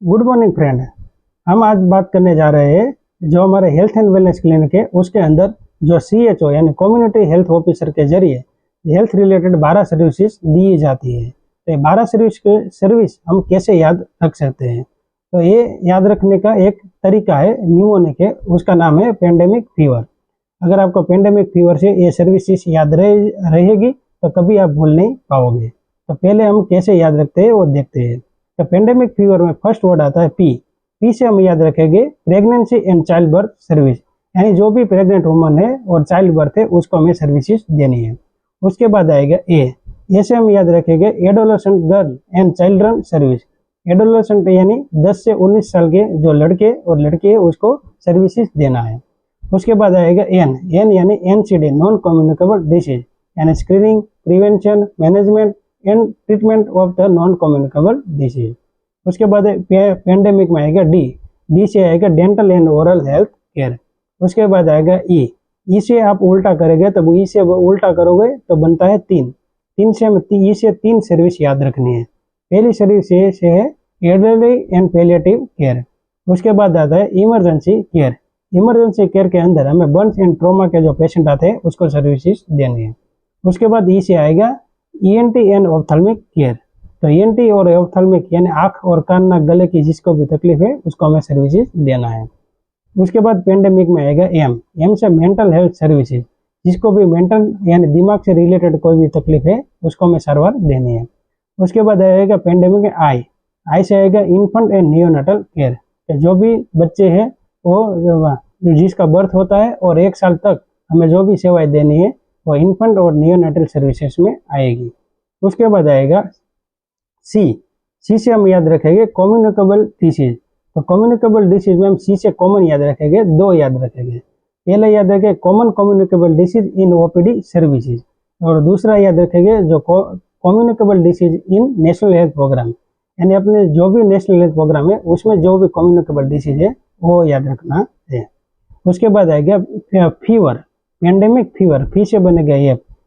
Good morning friend. हम आज बात करने जा रहे हैं जो हमारे हेल्थ एंड वेलनेस क्लिनिक है उसके अंदर जो CHO यानी कम्युनिटी हेल्थ ऑफिसर के जरिए हेल्थ रिलेटेड 12 सर्विसेज दी जाती है। तो 12 सर्विस हम कैसे याद रख सकते हैं? तो ये याद रखने का एक तरीका है न्यूमोनिक है, उसका नाम है पेंडेमिक फीवर। अगर आपको पेंडेमिक फीवर से ये सर्विसेज याद रहेगी तो कभी आप भूल नहीं पाओगे। तो पहले हम कैसे याद रखते हैं वो देखते हैं। तो पेंडेमिक फीवर में फर्स्ट वर्ड आता है पी से हम याद रखेंगे pregnancy and child birth service, यानी जो भी प्रेग्नेंट वुमन है और चाइल्ड बर्थ है उसको हमें सर्विसेज देनी है। उसके बाद आएगा ए से हम याद रखेंगे adolescent girl and children service. Adolescent यानी 10 से 19 साल के जो लड़के और लड़की है उसको सर्विसेज देना है। उसके बाद आएगा एन यानी NCD नॉन कम्युनिकेबल डिसीज, यानी screening, prevention, management and treatment of the non communicable disease. उसके बाद पेंडेमिक में आएगा डी से आएगा dental and oral health care. उसके बाद आएगा ई से आप उल्टा करेंगे तब ई से उल्टा करोगे तो बनता है तीन से ई से 3 सर्विस याद रखनी है। पहली सर्विस से है एल्डरली एंड पैलिएटिव केयर। उसके बाद आता है इमरजेंसी केयर। इमरजेंसी केयर के अंदर हमें बर्न्स एंड ट्रॉमा के जो पेशेंट आते हैं उसको सर्विसेज देनी है। उसके बाद ई से आएगा ENT एंड ऑप्थेल्मिक केयर। तो ENT और ऑप्थेल्मिक यानी आँख और कान नाक गले की जिसको भी तकलीफ है उसको हमें सर्विसेज देना है। उसके बाद पेंडेमिक में आएगा एम से मेंटल हेल्थ सर्विसेज, जिसको भी मेंटल यानी दिमाग से रिलेटेड कोई भी तकलीफ है उसको हमें सारवार देनी है। उसके बाद आएगा पेंडेमिक में आई से आएगा इन्फेंट एंड नियोनेटल केयर। जो भी बच्चे हैं वो जिसका बर्थ होता है और 1 साल तक हमें जो भी सेवाएं देनी है वो इन्फेंट और नियोनेटल सर्विसेज में आएगी। उसके बाद आएगा सी से हम याद रखेंगे कम्युनिकेबल डिसीज। तो कम्युनिकेबल डिसीज में हम सी से कॉमन याद रखेंगे, 2 याद रखेंगे। पहले याद रखेंगे common communicable disease in OPD services, और दूसरा याद रखेंगे जो communicable disease in national health programme, यानी अपने जो भी नेशनल हेल्थ प्रोग्राम है उसमें जो भी कम्युनिकेबल डिसीज है वो याद रखना है। उसके बाद आएगा फीवर, पेंडेमिक फीवर। फी से बनेगा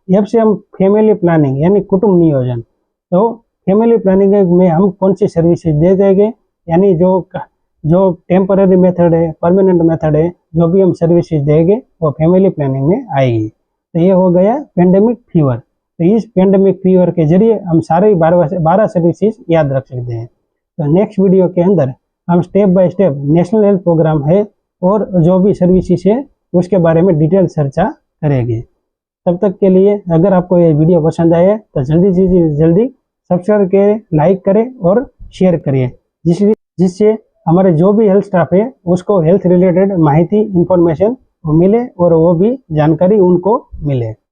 एफ से हम फैमिली प्लानिंग यानी कुटुंब नियोजन। तो फैमिली प्लानिंग में हम कौन सी सर्विसेज दे देंगे, यानी जो टेम्पररी मेथड है, परमानेंट मेथड है, जो भी हम सर्विसेज देंगे वो फैमिली प्लानिंग में आएगी। तो ये हो गया पेंडेमिक फीवर। तो इस पेंडेमिक फीवर के जरिए हम सारे 12 सर्विसेज याद रख सकते हैं। तो नेक्स्ट वीडियो के अंदर हम step by step national health programme है और जो भी सर्विसेज है उसके बारे में डिटेल चर्चा करेंगे। तब तक के लिए अगर आपको ये वीडियो पसंद आए तो जल्दी सब्सक्राइब करें, लाइक करें और शेयर करिए, जिससे हमारे जो भी हेल्थ स्टाफ है उसको हेल्थ रिलेटेड माहिती इंफॉर्मेशन मिले और वो भी जानकारी उनको मिले।